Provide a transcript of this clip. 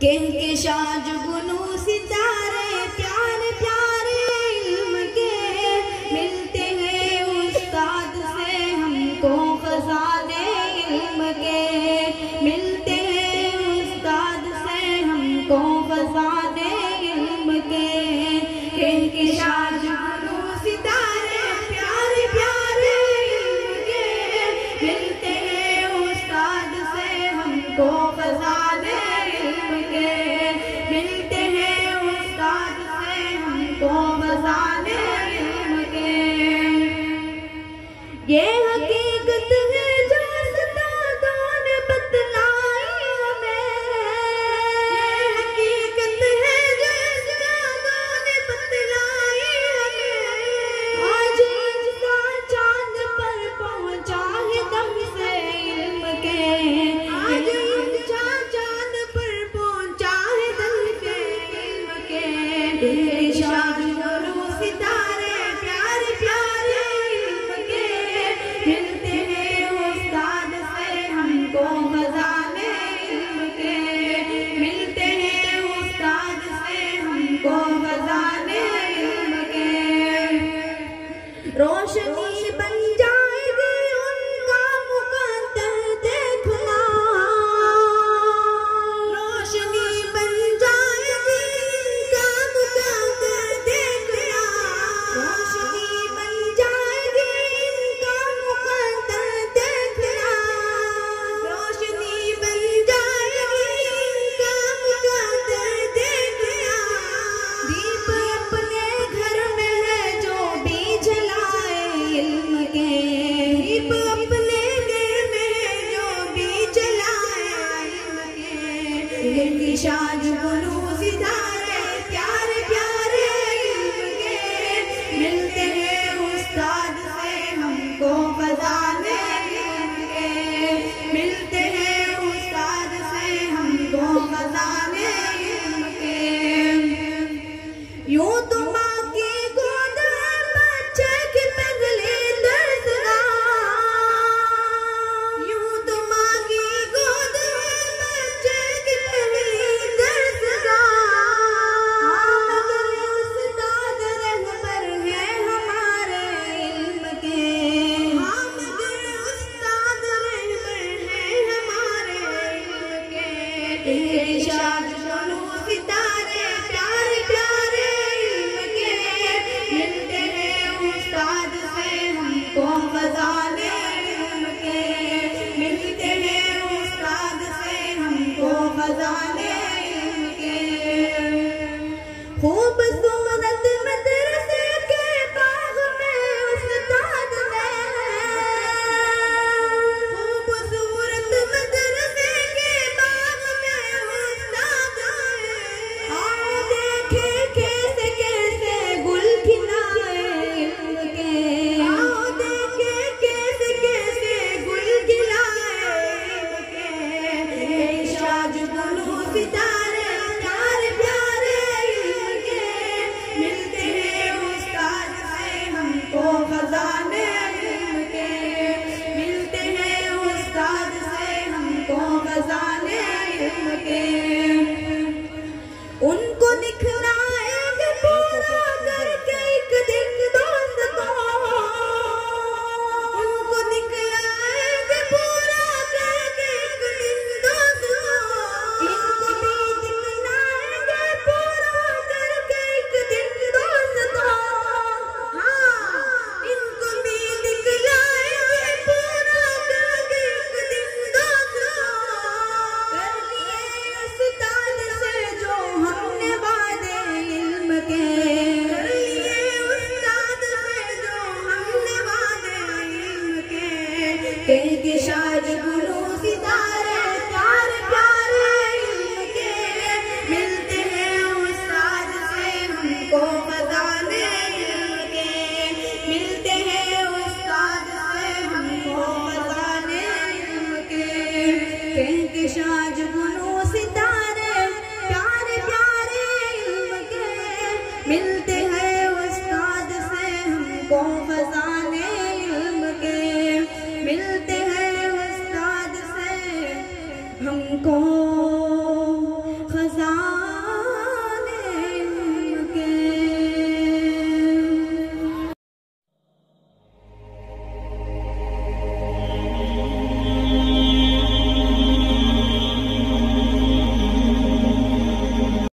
कहकशां जुगनू सितारे प्यारे प्यारे इल्म के मिलते हैं उस्ताद से हमको खजाने इल्म के, मिलते हैं उस्ताद से हमको खजाने इल्म के। कहकशां जुगनू सितारे प्यारे प्यारे इल्म के मिलते हैं उस्ताद से हमको खजाने मिलते हैं उस्ताद से हमको खजाने इल्म के। ये हकीकत है जो उस्तादों ने बतलाई हमें, ये हकीकत है जो उस्तादों ने बतलाई हमें। आज इंसान चांद पर पहुंचा है दम से इल्म के, आज इंसान चांद पर पहुंचा है दम से इल्म के। कहकशां जुगनू सितारे प्यारे प्यारे इल्म के मिलते हैं उस्ताद से हमको खजाने इल्म के, मिलते हैं उस्ताद से हमको खजाने इल्म के। रोशनी बन जाएगी उनका मुकद्दर देखना, रोशनी बन जाएगी उनका मुकद्दर देखना, रोशनी बन जाएगी उनका मुकद्दर देखना, रोशनी बन जाएगी उनका मुकद्दर देखना। दीप अपने घर में है जो भी जलाए इल्म के, दीप अपने घर में है जो भी जलाए इल्म के। कहकशां जुगनू सितारे प्यारे प्यारे इल्म के मिलते हैं उस्ताद से हमको खजाने इल्म के, मिलते हैं उस्ताद से हमको खजाने इल्म के। यूं तो माँ की गोद में बच्चे की पगली दर्दगाह, यूं तो माँ की गोद में बच्चे की पगली दर्दगाह। मगर उस्ताद रहबर है हमारे इल्म के, हाँ मगर उस्ताद रहबर है हमारे इल्म के। कहकशां जुगनू सितारे प्यारे प्यारे इल्म के मिलते हैं उस्ताद से हमको खजाने इल्म के, मिलते हैं उस्ताद से हमको खजाने इल्म के। खूबसूरत मदरसे के बाग में उस्ताद ने, खूबसूरत मदरसे के बाग में उस्ताद ने। आओ देखे कैसे कैसे गुल खिलाए इल्म के, आओ देखे कैसे कैसे गुल खिलाए इल्म के। कहकशां जुगनू सितारे प्यारे प्यारे इल्म के मिलते हैं उस्ताद से हमको खजाने इल्म के, मिलते हैं उस्ताद से हमको खजाने इल्म के। उन